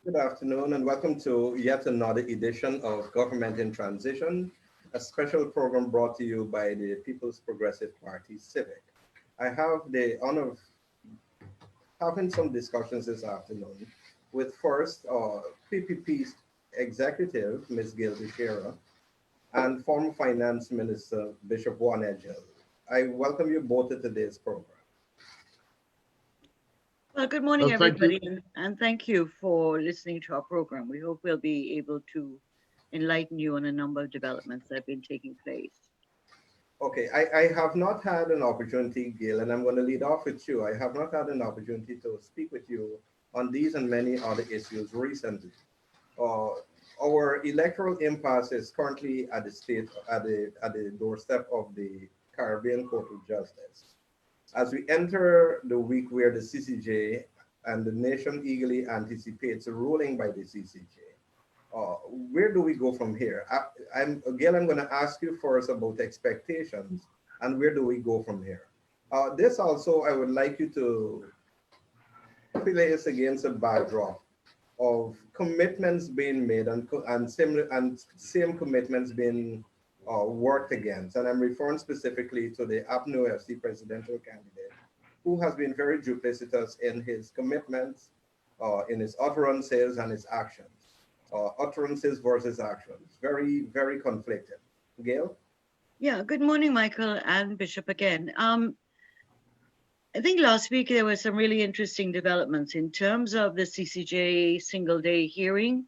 Good afternoon and welcome to yet another edition of Government in Transition, a special program brought to you by the People's Progressive Party Civic. I have the honor of having some discussions this afternoon with first PPP's executive, Ms. Gail Teixeira, and former Finance Minister Bishop Juan Edghill. I welcome you both to today's program. Well, good morning, Thank you. everybody, and thank you for listening to our program. We hope we'll be able to enlighten you on a number of developments that have been taking place. Okay, I have not had an opportunity, Gail, and I'm going to lead off with you. I have not had an opportunity to speak with you on these and many other issues recently. Uh, our electoral impasse is currently at the state at the doorstep of the Caribbean Court of Justice. As we enter the week where the CCJ and the nation eagerly anticipates a ruling by the CCJ, where do we go from here? Again, I'm going to ask you first about expectations and where do we go from here? This also, I would like you to place against a backdrop of commitments being made and same commitments being worked against. And I'm referring specifically to the APNU FC presidential candidate, who has been very duplicitous in his commitments, in his utterances and his actions. Utterances versus actions, very, very conflicted. Gail? Yeah, good morning, Michael and Bishop again. I think last week there were some really interesting developments in terms of the CCJ single day hearing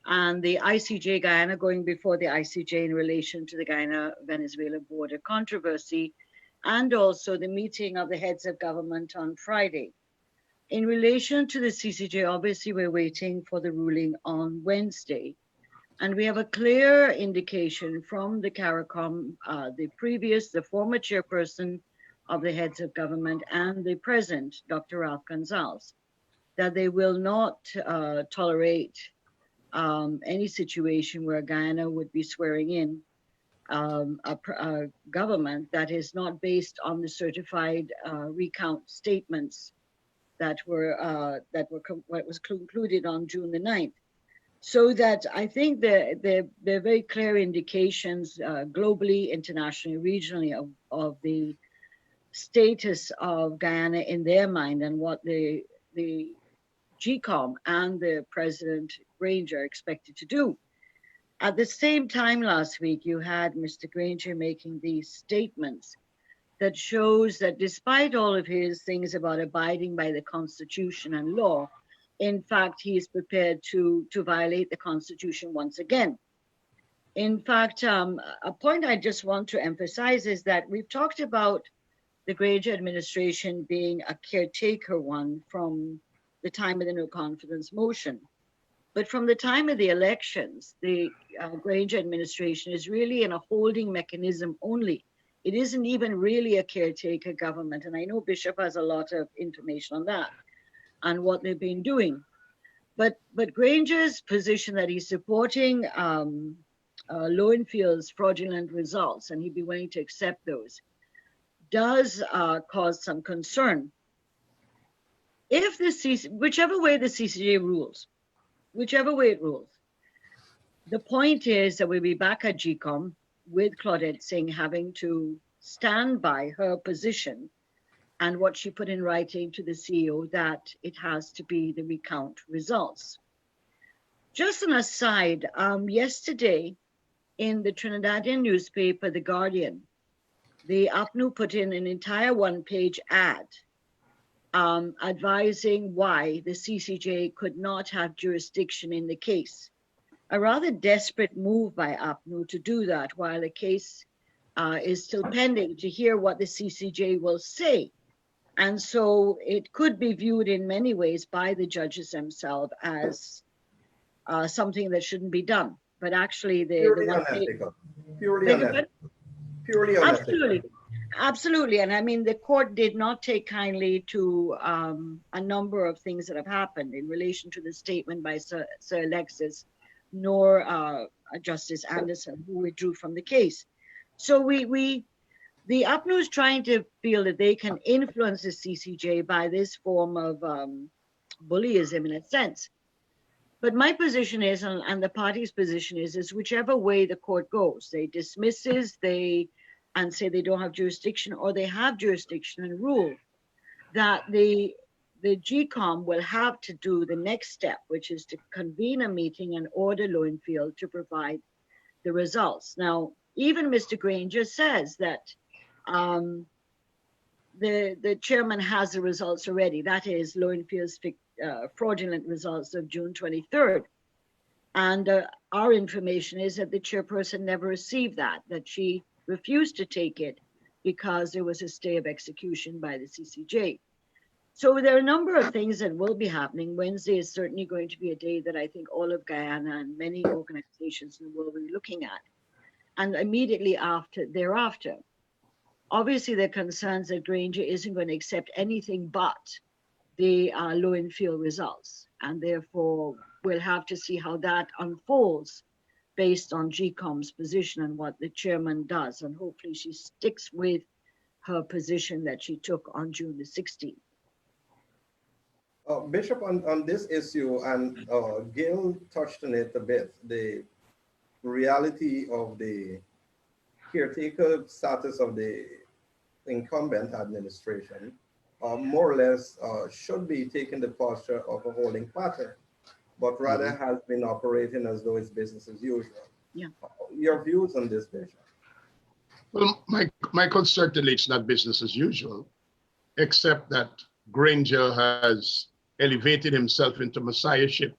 and the ICJ Guyana going before the ICJ in relation to the Guyana Venezuela border controversy, and also the meeting of the heads of government on Friday. In relation to the CCJ, obviously we're waiting for the ruling on Wednesday. And we have a clear indication from the CARICOM, the former chairperson of the heads of government and the present, Dr. Ralph Gonzalez, that they will not tolerate any situation where Guyana would be swearing in a government that is not based on the certified recount statements that what was concluded on June the 9th. So that I think there are very clear indications globally, internationally, regionally of the status of Guyana in their mind and what the GCOM and the President Granger expected to do. At the same time last week, you had Mr. Granger making these statements that shows that despite all of his things about abiding by the Constitution and law, in fact, he is prepared to violate the Constitution once again. In fact, a point I just want to emphasize is that we've talked about the Granger administration being a caretaker one from the time of the no confidence motion. But from the time of the elections, the Granger administration is really in a holding mechanism only. It isn't even really a caretaker government. And I know Bishop has a lot of information on that and what they've been doing. But Granger's position that he's supporting Lowenfield's fraudulent results, and he'd be willing to accept those, does cause some concern. If whichever way the CCJ rules, whichever way it rules, the point is that we'll be back at GCOM with Claudette Singh having to stand by her position and what she put in writing to the CEO that it has to be the recount results. Just an aside, yesterday in the Trinidadian newspaper, The Guardian, the APNU put in an entire one-page ad advising why the CCJ could not have jurisdiction in the case. A rather desperate move by APNU to do that while the case is still pending to hear what the CCJ will say. And so it could be viewed in many ways by the judges themselves as something that shouldn't be done. But actually, Purely unethical. Purely unethical. Purely unethical. Absolutely. And I mean, the court did not take kindly to a number of things that have happened in relation to the statement by Sir Alexis, nor Justice Anderson, who withdrew from the case. So the APNU is trying to feel that they can influence the CCJ by this form of bullyism in a sense. But my position is, and the party's position is whichever way the court goes, they dismisses, and say they don't have jurisdiction, or they have jurisdiction and rule that the GCOM will have to do the next step, which is to convene a meeting and order Lowenfield to provide the results. Now, even Mr. Granger says that the chairman has the results already. That is Lowenfield's fraudulent results of June 23rd. And our information is that the chairperson never received that she refused to take it because there was a stay of execution by the CCJ. So there are a number of things that will be happening. Wednesday is certainly going to be a day that I think all of Guyana and many organizations in the world will be looking at. And immediately thereafter, obviously there are concerns that Granger isn't going to accept anything but the Lowenfield results. And therefore, we'll have to see how that unfolds based on GCOM's position and what the chairman does. And hopefully she sticks with her position that she took on June the 16th. Bishop, on this issue, and Gail touched on it a bit, the reality of the caretaker status of the incumbent administration, more or less should be taking the posture of a holding pattern, but rather has been operating as though it's business as usual. Yeah. Your views on this, Bishop? Well, Michael, certainly it's not business as usual, except that Granger has elevated himself into messiahship,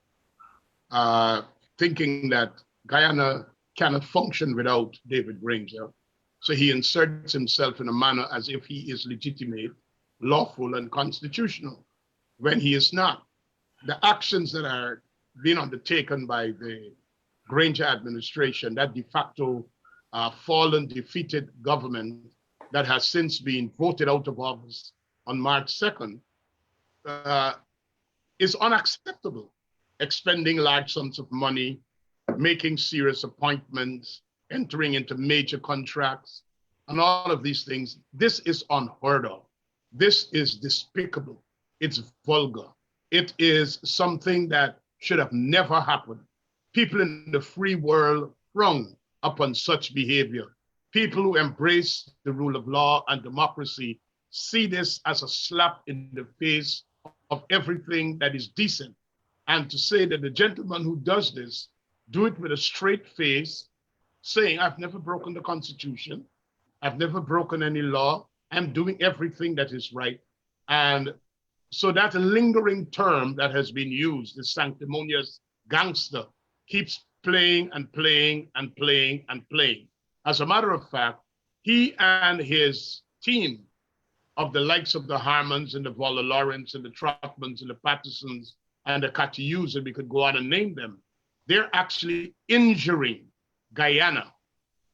thinking that Guyana cannot function without David Granger. So he inserts himself in a manner as if he is legitimate, lawful, and constitutional, when he is not. The actions that are being undertaken by the Granger administration, that de facto fallen, defeated government that has since been voted out of office on March 2nd, is unacceptable. Expending large sums of money, making serious appointments, entering into major contracts, and all of these things. This is unheard of. This is despicable. It's vulgar. It is something that should have never happened. People in the free world frown upon such behavior. People who embrace the rule of law and democracy see this as a slap in the face of everything that is decent. And to say that the gentleman who does this, do it with a straight face, saying, I've never broken the Constitution, I've never broken any law, I'm doing everything that is right. And so that lingering term that has been used, the sanctimonious gangster, keeps playing and playing and playing and playing. As a matter of fact, he and his team of the likes of the Harmons and the Volla Lawrence and the Trotmans and the Pattersons and the Catiyus, and we could go on and name them, they're actually injuring Guyana.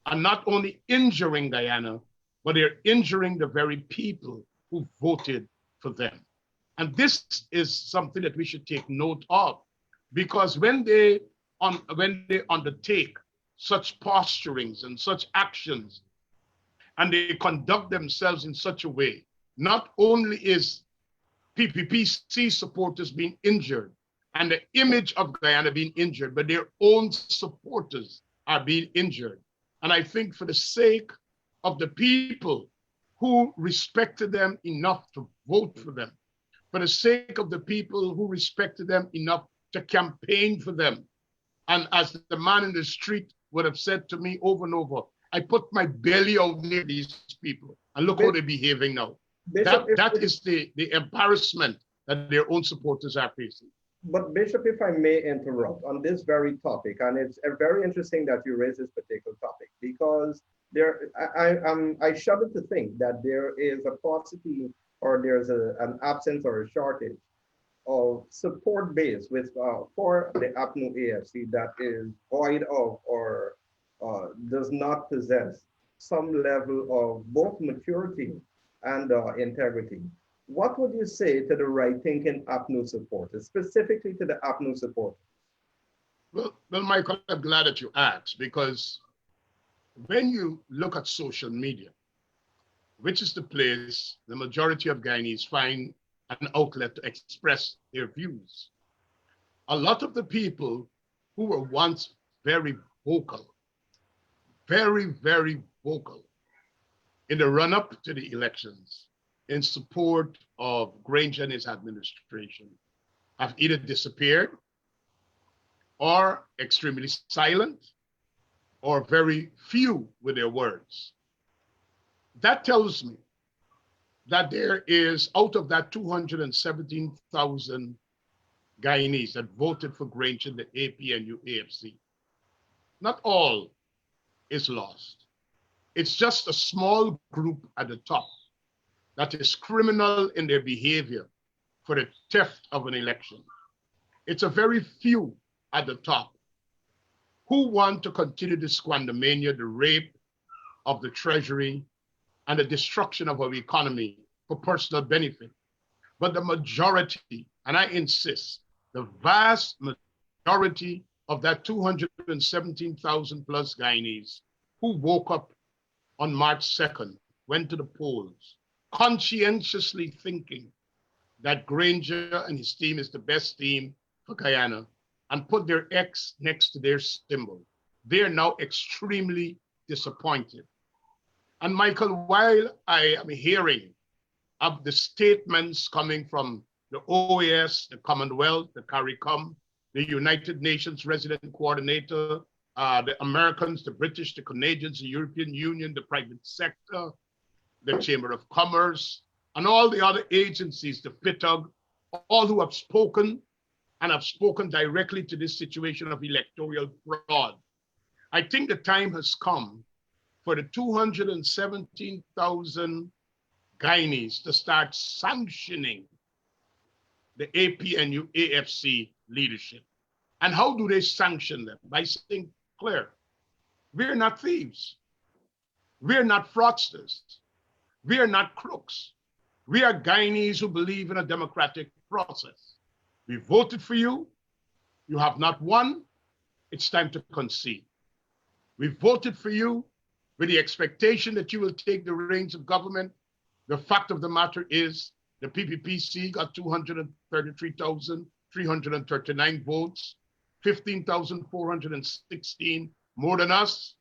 And not only injuring Guyana, but they're injuring the very people who voted for them. And this is something that we should take note of, because when they undertake such posturings and such actions, and they conduct themselves in such a way, not only is PPPC supporters being injured and the image of Guyana being injured, but their own supporters are being injured. And I think for the sake of the people who respected them enough to vote for them, for the sake of the people who respected them enough to campaign for them, and as the man in the street would have said to me over and over, I put my belly out near these people, and look how they're behaving now. That is the embarrassment that their own supporters are facing. But Bishop, if I may interrupt on this very topic, and it's very interesting that you raise this particular topic, because I shudder to think that there is a paucity or there's an absence or a shortage of support base with for the APNU AFC that is void of or does not possess some level of both maturity and integrity. What would you say to the right-thinking APNU supporters, specifically to the APNU supporters? Well, Michael, I'm glad that you asked, because when you look at social media, which is the place the majority of Guyanese find an outlet to express their views, a lot of the people who were once very vocal, very, very vocal in the run-up to the elections in support of Granger and his administration have either disappeared or extremely silent or very few with their words. That tells me that there is, out of that 217,000 Guyanese that voted for Granger in the APNU AFC, not all is lost. It's just a small group at the top that is criminal in their behavior for the theft of an election. It's a very few at the top who want to continue the squandermania, the rape of the treasury, and the destruction of our economy for personal benefit. But the majority, and I insist, the vast majority of that 217,000 plus Guyanese who woke up on March 2nd, went to the polls, conscientiously thinking that Granger and his team is the best team for Guyana, and put their X next to their symbol. They are now extremely disappointed. And Michael, while I am hearing of the statements coming from the OAS, the Commonwealth, the CARICOM, the United Nations Resident Coordinator, the Americans, the British, the Canadians, the European Union, the private sector, the Chamber of Commerce, and all the other agencies, the FITUG, all who have spoken and have spoken directly to this situation of electoral fraud. I think the time has come for the 217,000 Guyanese to start sanctioning the APNU AFC leadership. And how do they sanction them? By saying, clear, we're not thieves. We're not fraudsters. We are not crooks. We are Guyanese who believe in a democratic process. We voted for you. You have not won. It's time to concede. We voted for you with the expectation that you will take the reins of government. The fact of the matter is the PPPC got 233,339 votes, 15,416 more than us.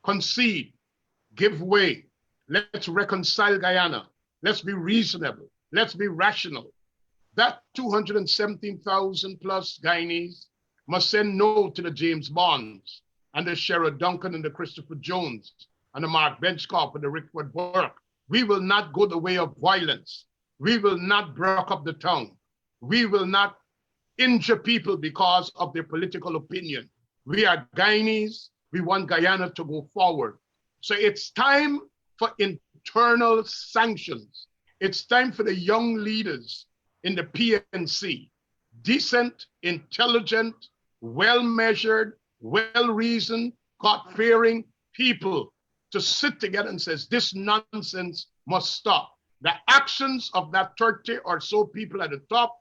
Concede, give way. Let's reconcile Guyana. Let's be reasonable. Let's be rational. That 217,000 plus Guyanese must say no to the James Bonds and the Sherrod Duncan and the Christopher Jones and the Mark Benchcorp and the Rickford Burke. We will not go the way of violence. We will not break up the tongue. We will not injure people because of their political opinion. We are Guyanese. We want Guyana to go forward. So it's time for internal sanctions. It's time for the young leaders in the PNC, decent, intelligent, well-measured, well-reasoned, God-fearing people to sit together and says, this nonsense must stop. The actions of that 30 or so people at the top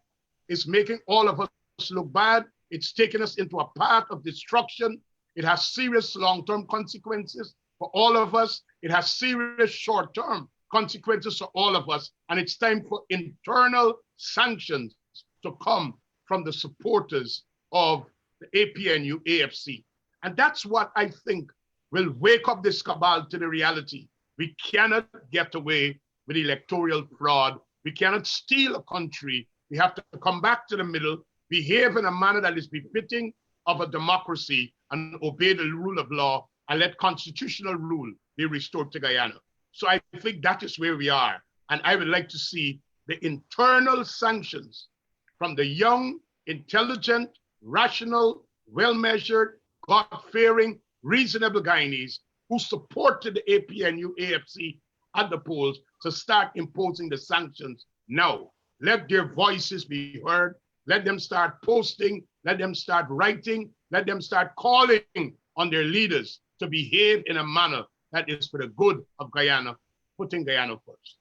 is making all of us look bad. It's taking us into a path of destruction. It has serious long-term consequences for all of us. It has serious short-term consequences for all of us. And it's time for internal sanctions to come from the supporters of the APNU AFC. And that's what I think will wake up this cabal to the reality. We cannot get away with electoral fraud. We cannot steal a country. We have to come back to the middle, behave in a manner that is befitting of a democracy, and obey the rule of law, and let constitutional rule be restored to Guyana. So I think that is where we are. And I would like to see the internal sanctions from the young, intelligent, rational, well-measured, God-fearing, reasonable Guyanese who supported the APNU AFC at the polls to start imposing the sanctions now. Let their voices be heard. Let them start posting. Let them start writing. Let them start calling on their leaders to behave in a manner that is for the good of Guyana, putting Guyana first.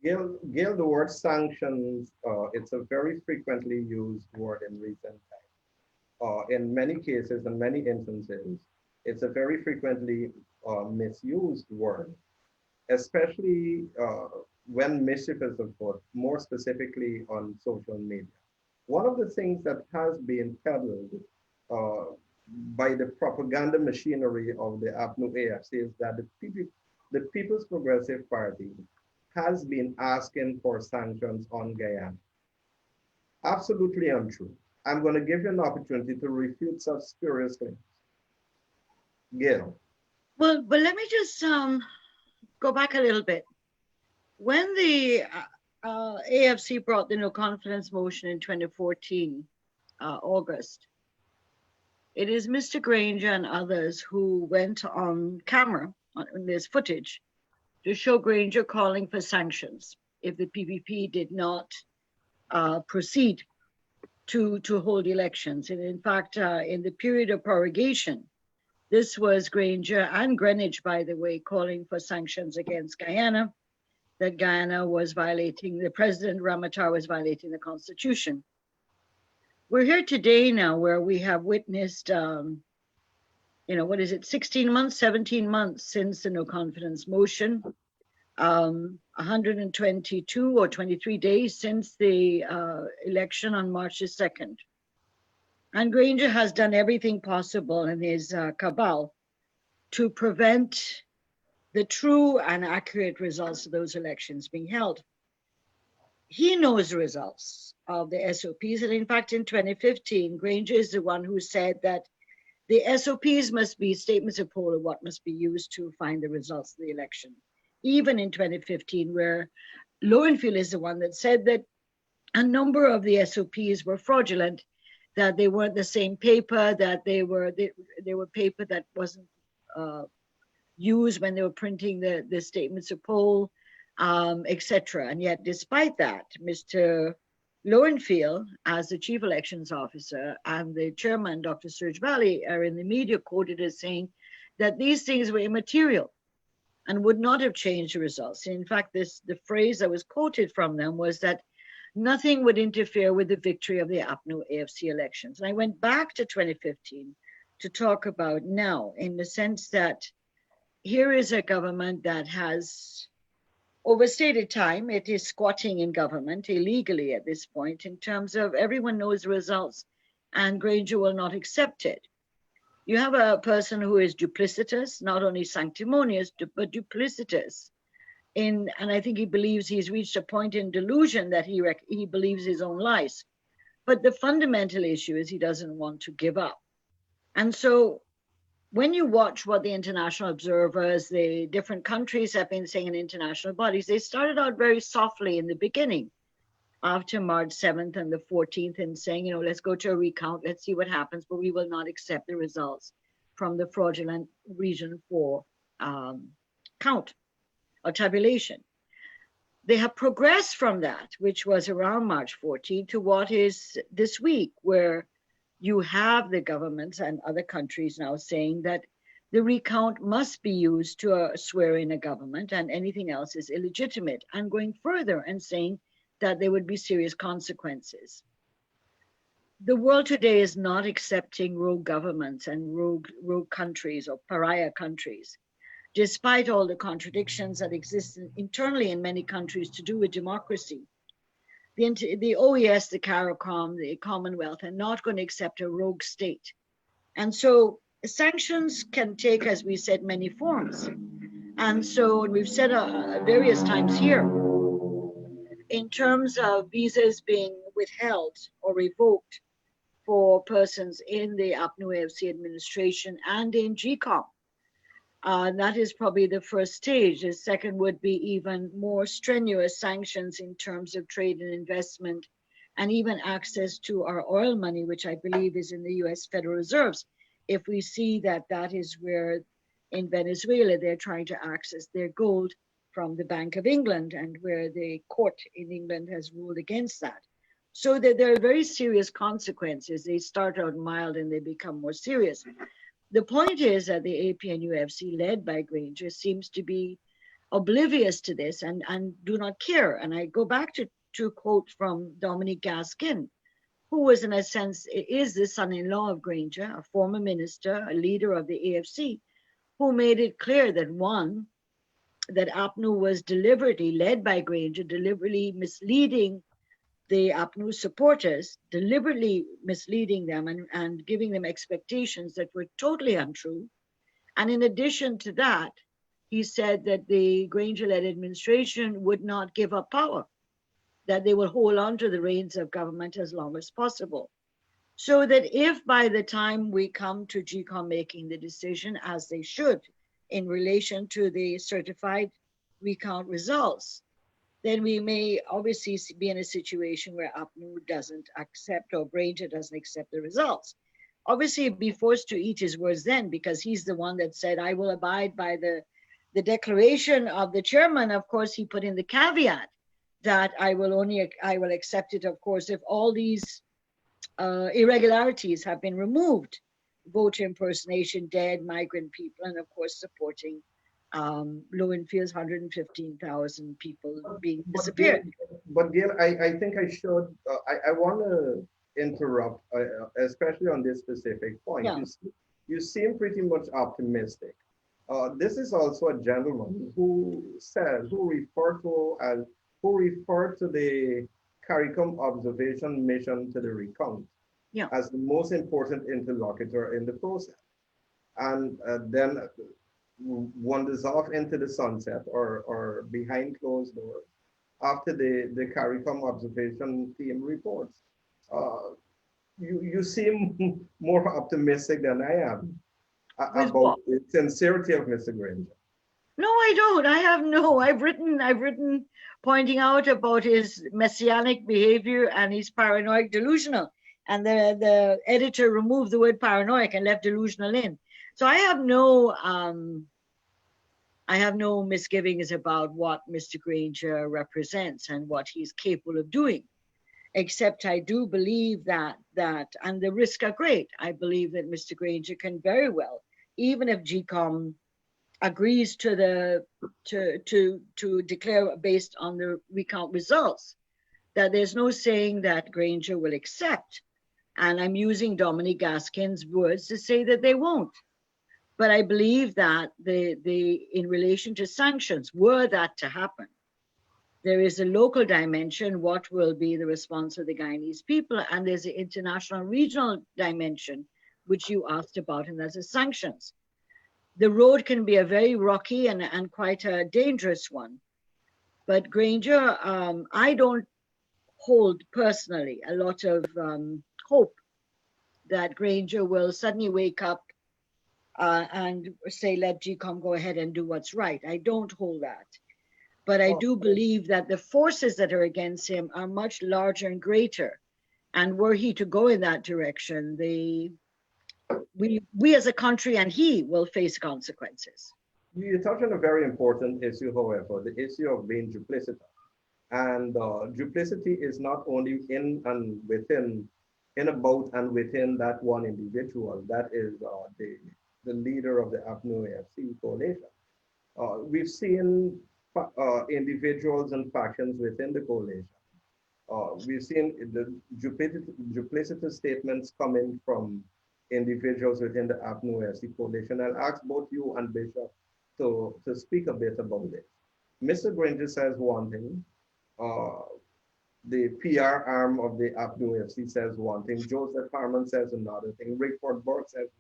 Gail, the word sanctions, it's a very frequently used word in recent times. In many cases, in many instances, it's a very frequently misused word, especially when mischief is afoot, more specifically on social media. one of the things that has been peddled uh, by the propaganda machinery of the APNU AFC is that the People's Progressive Party has been asking for sanctions on Guyana. Absolutely untrue. I'm going to give you an opportunity to refute such spurious claims. Gail. Well, but let me just go back a little bit. When the AFC brought the no confidence motion in 2014, August, it is Mr. Granger and others who went on camera, and there's footage, to show Granger calling for sanctions if the PPP did not proceed to hold elections. And in fact, in the period of prorogation, this was Granger and Greenwich, by the way, calling for sanctions against Guyana, that Guyana was violating, the President Ramatar was violating the Constitution. We're here today now where we have witnessed, what is it, 16 months, 17 months since the no confidence motion, 122 or 23 days since the election on March the 2nd. And Granger has done everything possible in his cabal to prevent the true and accurate results of those elections being held. He knows the results of the SOPs. And in fact, in 2015, Granger is the one who said that the SOPs must be statements of poll of what must be used to find the results of the election. Even in 2015, where Lowenfield is the one that said that a number of the SOPs were fraudulent, that they weren't the same paper, that they were paper that wasn't used when they were printing the statements of poll, etc. And yet, despite that, Mr. Lowenfield, as the chief elections officer, and the chairman, Dr. Serge Valley, are in the media quoted as saying that these things were immaterial and would not have changed the results. In fact, the phrase that was quoted from them was that nothing would interfere with the victory of the APNU AFC elections. And I went back to 2015 to talk about now, in the sense that here is a government that has overstated time. It is squatting in government illegally at this point, in terms of everyone knows the results and Granger will not accept it. You have a person who is duplicitous, not only sanctimonious, but duplicitous. And I think he believes he's reached a point in delusion that he believes his own lies. But the fundamental issue is he doesn't want to give up. And so when you watch what the international observers, the different countries have been saying in international bodies, they started out very softly in the beginning, after March 7th and the 14th, and saying, let's go to a recount, let's see what happens, but we will not accept the results from the fraudulent Region 4 count or tabulation. They have progressed from that, which was around March 14, to what is this week, where you have the governments and other countries now saying that the recount must be used to swear in a government and anything else is illegitimate, and going further and saying that there would be serious consequences. The world today is not accepting rogue governments and rogue countries or pariah countries, despite all the contradictions that exist internally in many countries to do with democracy. The OES, the CARICOM, the Commonwealth are not going to accept a rogue state. And so sanctions can take, as we said, many forms. And so we've said various times here, in terms of visas being withheld or revoked for persons in the APNU AFC administration and in GCOM. That is probably the first stage. The second would be even more strenuous sanctions in terms of trade and investment, and even access to our oil money, which I believe is in the US Federal Reserves. If we see that that is where in Venezuela they're trying to access their gold from the Bank of England, and where the court in England has ruled against that. So that there are very serious consequences. They start out mild and they become more serious. The point is that the APNUFC, led by Granger, seems to be oblivious to this and do not care. And I go back to a quote from Dominique Gaskin, who was, in a sense, is the son-in-law of Granger, a former minister, a leader of the AFC, who made it clear that, one, that APNU was deliberately, led by Granger, deliberately misleading the APNU supporters, deliberately misleading them and giving them expectations that were totally untrue. And in addition to that, he said that the Granger-led administration would not give up power, that they will hold on to the reins of government as long as possible. So that if by the time we come to GCOM making the decision, as they should, in relation to the certified recount results, then we may obviously be in a situation where APNU doesn't accept, or Granger doesn't accept the results. Obviously, he'd be forced to eat his words then, because he's the one that said, I will abide by the declaration of the chairman. Of course, he put in the caveat that I will accept it, of course, if all these irregularities have been removed: voter impersonation, dead, migrant people, and of course supporting Lowenfield's 115,000 people being disappeared. But Gail, I think I should, I want to interrupt, especially on this specific point. Yeah. You seem pretty much optimistic. This is also a gentleman who referred to the CARICOM observation mission to the recount as the most important interlocutor in the process. And then wanders off into the sunset or behind closed doors after the CARICOM observation team reports. You seem more optimistic than I am about the sincerity of Mr. Granger. No, I don't. I've written pointing out about his messianic behavior, and he's paranoid delusional. And the editor removed the word paranoid and left delusional in. So I have no misgivings about what Mr. Granger represents and what he's capable of doing, except I do believe that and the risks are great. I believe that Mr. Granger can very well, even if GCOM agrees to declare based on the recount results, that there's no saying that Granger will accept. And I'm using Dominique Gaskin's words to say that they won't. But I believe that in relation to sanctions, were that to happen, there is a local dimension, what will be the response of the Guyanese people, and there's an international regional dimension, which you asked about, and that's the sanctions. The road can be a very rocky and quite a dangerous one. But Granger, I don't hold personally a lot of hope that Granger will suddenly wake up and say, let GCOM go ahead and do what's right. I don't hold that. But I do believe that the forces that are against him are much larger and greater. And were he to go in that direction, we as a country and he will face consequences. You touch on a very important issue, however, the issue of being duplicitous. And duplicity is not only in about and within that one individual, that is the leader of the APNU AFC coalition. We've seen individuals and factions within the coalition. We've seen the duplicitous statements coming from individuals within the APNU AFC coalition. I'll ask both you and Bishop to speak a bit about it. Mr. Granger says one thing. The PR arm of the APNU AFC says one thing. Joseph Harman says another thing. Rickford Burke says one thing.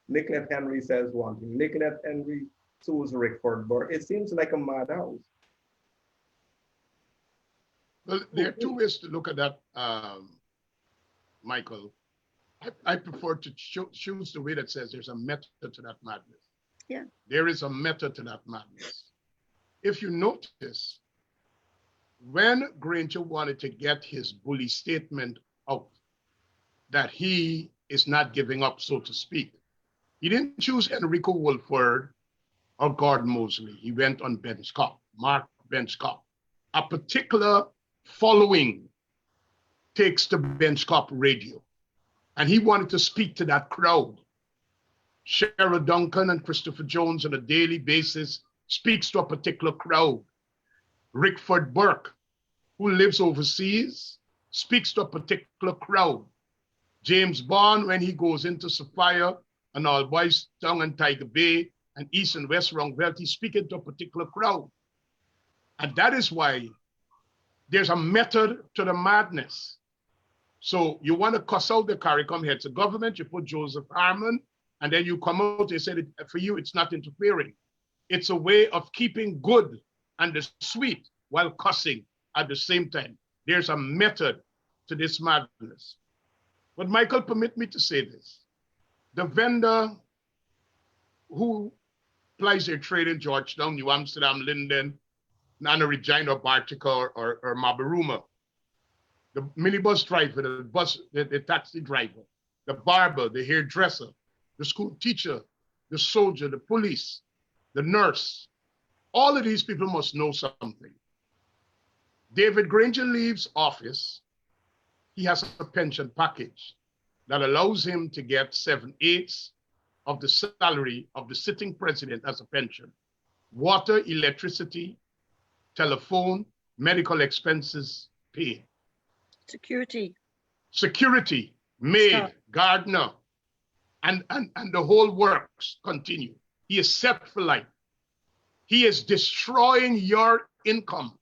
Nicolette Henry says one thing. Nicolette Henry sues Rickford Burke. It seems like a madhouse. Well, there are two ways to look at that, Michael. I prefer to choose the way that says there's a method to that madness. Yeah. There is a method to that madness. If you notice, when Granger wanted to get his bully statement out, that he is not giving up, so to speak, he didn't choose Enrico Wolford or Gordon Mosley. He went on Benchcop, Mark Benchcop. A particular following takes to Benchcop radio, and he wanted to speak to that crowd. Cheryl Duncan and Christopher Jones on a daily basis speaks to a particular crowd. Rickford Burke, who lives overseas, speaks to a particular crowd. James Bond, when he goes into Sophia and All Boys Town and Tiger Bay and East and West Rongvelt, he's speaking to a particular crowd. And that is why There's a method to the madness. So you want to cuss out the CARICOM heads of government, you put Joseph Harmon, and then you come out and say, for you, it's not interfering. It's a way of keeping good and the sweet while cussing at the same time. There's a method to this madness. But Michael, permit me to say this. The vendor who plies their trade in Georgetown, New Amsterdam, Linden, Nana Regina, Bartica, or Mabaruma, the minibus driver, the taxi driver, the barber, the hairdresser, the school teacher, the soldier, the police, the nurse, all of these people must know something. David Granger leaves office, he has a pension package that allows him to get 7/8 of the salary of the sitting president as a pension. Water, electricity, telephone, medical expenses paid. Security, maid, gardener, and the whole works continue. He is set for life. He is destroying your income.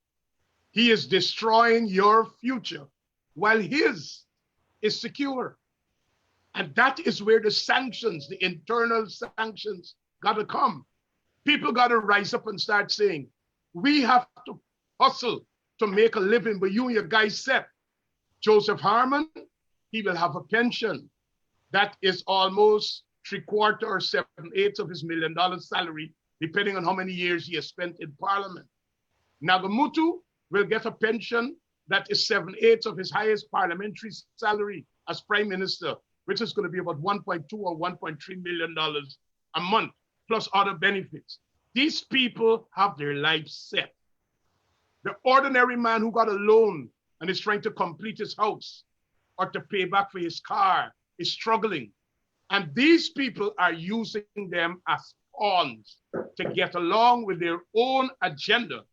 He is destroying your future while his is secure. And that is where the sanctions, the internal sanctions, got to come. People got to rise up and start saying, we have to hustle to make a living, but you and your guys set. Joseph Harmon, he will have a pension that is almost 3/4 or 7/8 of his $1 million salary, depending on how many years he has spent in Parliament. Nagamutu will get a pension that is 7/8 of his highest parliamentary salary as Prime Minister, which is going to be about $1.2 or $1.3 million a month, plus other benefits. These people have their lives set. The ordinary man who got a loan and is trying to complete his house or to pay back for his car is struggling. And these people are using them as pawns to get along with their own agenda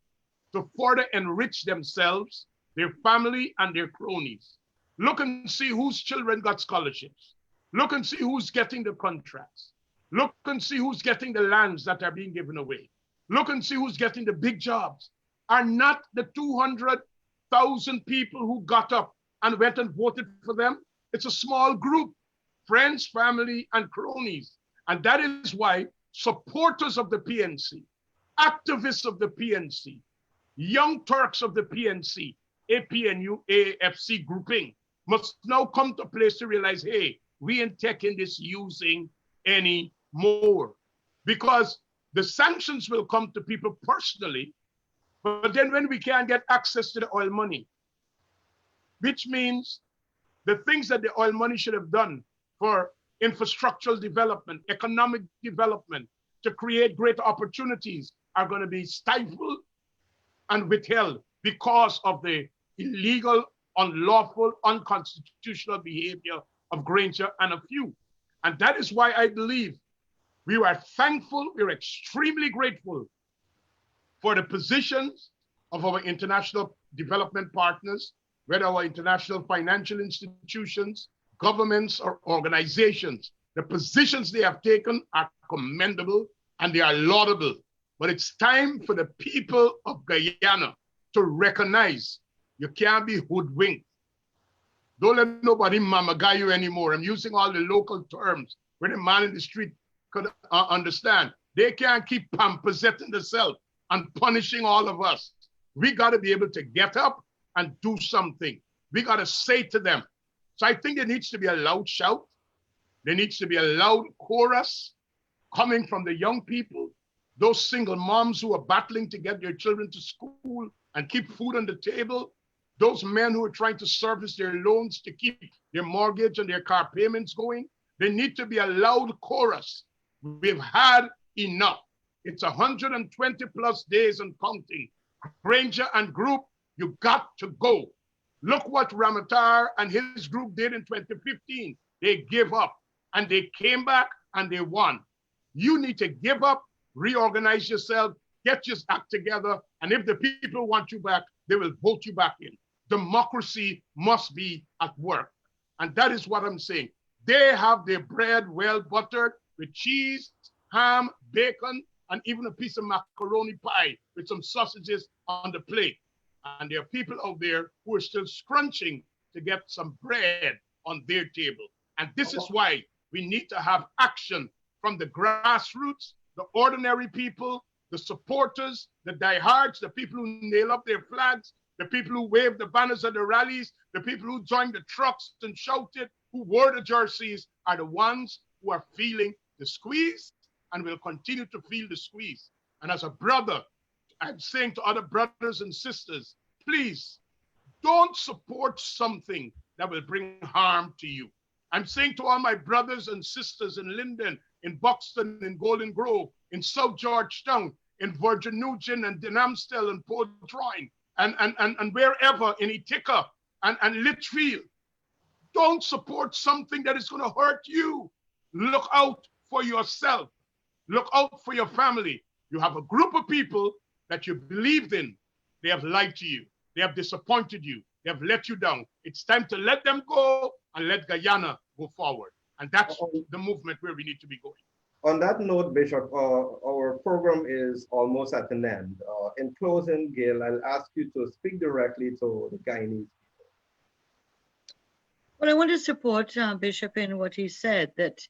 to further enrich themselves, their family, and their cronies. Look and see whose children got scholarships. Look and see who's getting the contracts. Look and see who's getting the lands that are being given away. Look and see who's getting the big jobs. Are not the 200,000 people who got up and went and voted for them? It's a small group, friends, family, and cronies. And that is why supporters of the PNC, activists of the PNC, young Turks of the PNC, APNU, AFC grouping must now come to a place to realize, hey, we ain't taking this using any more. Because the sanctions will come to people personally, but then when we can't get access to the oil money, which means the things that the oil money should have done for infrastructural development, economic development, to create great opportunities are going to be stifled and withheld because of the illegal, unlawful, unconstitutional behavior of Granger and a few. And that is why I believe we are thankful, we're extremely grateful for the positions of our international development partners, whether our international financial institutions, governments, or organizations. The positions they have taken are commendable and they are laudable. But it's time for the people of Guyana to recognize you can't be hoodwinked. Don't let nobody mamaga you anymore. I'm using all the local terms where the man in the street could understand. They can't keep pampersetting themselves and punishing all of us. We got to be able to get up and do something. We got to say to them. So I think there needs to be a loud shout. There needs to be a loud chorus coming from the young people, those single moms who are battling to get their children to school and keep food on the table, those men who are trying to service their loans to keep their mortgage and their car payments going. There need to be a loud chorus. We've had enough. It's 120 plus days and counting. Granger and group, you got to go. Look what Ramatar and his group did in 2015. They gave up and they came back and they won. You need to give up, reorganize yourself, get your act together, and if the people want you back, they will vote you back in. Democracy must be at work. And that is what I'm saying. They have their bread well buttered with cheese, ham, bacon, and even a piece of macaroni pie with some sausages on the plate. And there are people out there who are still scrunching to get some bread on their table. And this is why we need to have action from the grassroots, the ordinary people, the supporters, the diehards, the people who nail up their flags, the people who wave the banners at the rallies, the people who joined the trucks and shouted, who wore the jerseys, are the ones who are feeling the squeeze and will continue to feel the squeeze. And as a brother, I'm saying to other brothers and sisters, please don't support something that will bring harm to you. I'm saying to all my brothers and sisters in Linden, in Buxton, in Golden Grove, in South Georgetown, in Virgin Nugent and Denamstel and Portroyne, and wherever, in Ithaca and Litchfield, don't support something that is going to hurt you. Look out for yourself. Look out for your family. You have a group of people that you believed in. They have lied to you. They have disappointed you. They have let you down. It's time to let them go and let Guyana go forward. And that's the movement where we need to be going. On that note, Bishop, our program is almost at an end. In closing, Gail, I'll ask you to speak directly to the Guyanese. Well, I want to support Bishop in what he said, that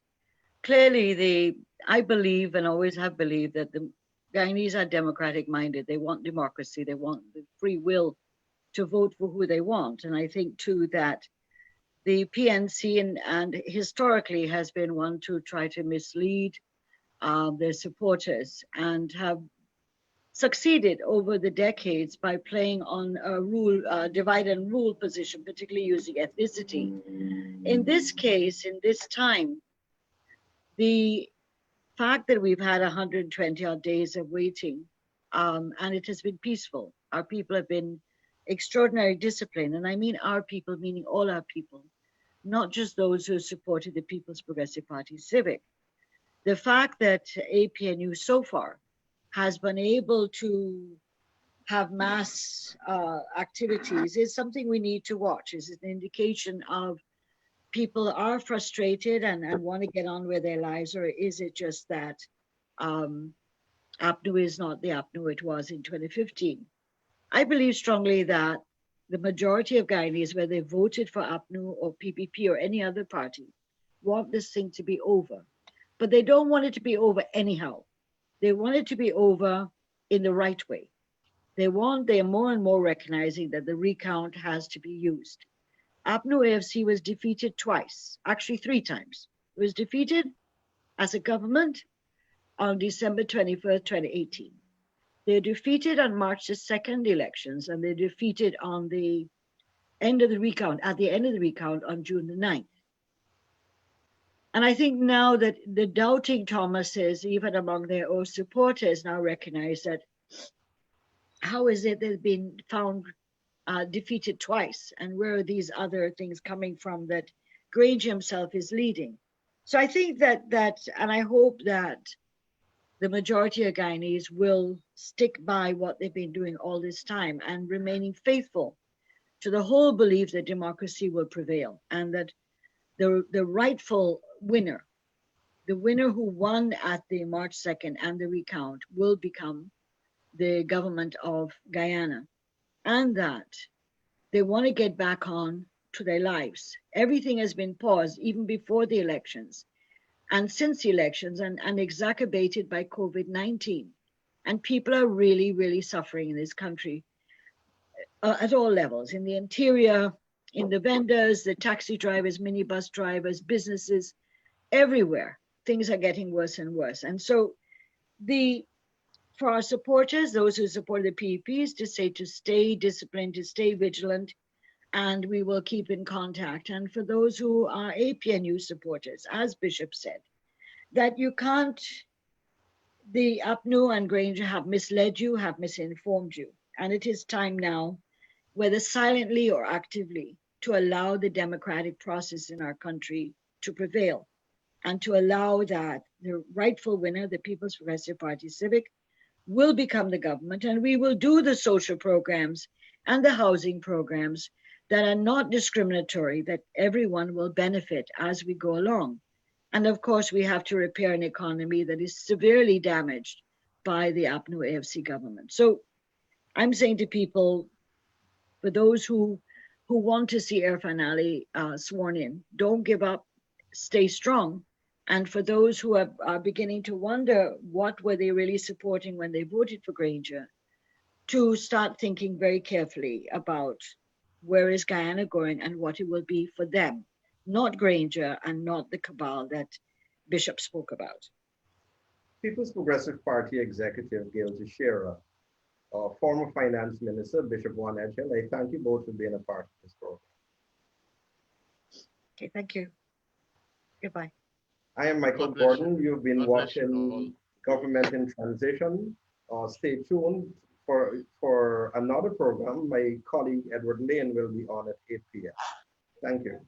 clearly I believe and always have believed that the Guyanese are democratic minded. They want democracy. They want the free will to vote for who they want. And I think too that the PNC and historically has been one to try to mislead their supporters and have succeeded over the decades by playing on a divide and rule position, particularly using ethnicity. In this case, in this time, the fact that we've had 120 odd days of waiting and it has been peaceful. Our people have been extraordinary discipline, and I mean our people, meaning all our people, not just those who supported the People's Progressive Party Civic. The fact that APNU so far has been able to have mass activities is something we need to watch. Is an indication of people are frustrated and want to get on with their lives, or is it just that APNU is not the APNU it was in 2015? I believe strongly that the majority of Guyanese, whether they voted for APNU or PPP or any other party, want this thing to be over. But they don't want it to be over anyhow. They want it to be over in the right way. They are more and more recognizing that the recount has to be used. APNU AFC was defeated twice, actually 3 times. It was defeated as a government on December 21st, 2018. They're defeated on March the 2nd elections, and they're defeated on the end of the recount, at the end of the recount on June the 9th. And I think now that the doubting Thomases, even among their own supporters, now recognize that how is it they've been found defeated twice, and where are these other things coming from that Grange himself is leading? So I think that and I hope that the majority of Guyanese will stick by what they've been doing all this time and remaining faithful to the whole belief that democracy will prevail and that the rightful winner, the winner who won at the March 2nd and the recount, will become the government of Guyana, and that they want to get back on to their lives. Everything has been paused even before the elections and since the elections, and exacerbated by COVID-19. And people are really, really suffering in this country at all levels, in the interior, in the vendors, the taxi drivers, minibus drivers, businesses, everywhere. Things are getting worse and worse. And so for our supporters, those who support the PEPs, to say to stay disciplined, to stay vigilant, and we will keep in contact. And for those who are APNU supporters, as Bishop said, that you can't, the APNU and Granger have misled you, have misinformed you. And it is time now, whether silently or actively, to allow the democratic process in our country to prevail and to allow that the rightful winner, the People's Progressive Party Civic, will become the government, and we will do the social programs and the housing programs that are not discriminatory, that everyone will benefit as we go along. And of course, we have to repair an economy that is severely damaged by the APNU AFC government. So I'm saying to people, For those who want to see Irfan Ali sworn in, don't give up, stay strong. And for those who are beginning to wonder what were they really supporting when they voted for Granger, to start thinking very carefully about where is Guyana going and what it will be for them, not Granger and not the cabal that Bishop spoke about. People's Progressive Party Executive Gail Teixeira, former Finance Minister Bishop Juan Edghill, I thank you both for being a part of this program. Okay, thank you. Goodbye. I am Michael God bless Gordon. you. You've been God bless you all. watching Government in Transition. Stay tuned for another program. My colleague Edward Lane will be on at 8 p.m. Thank you.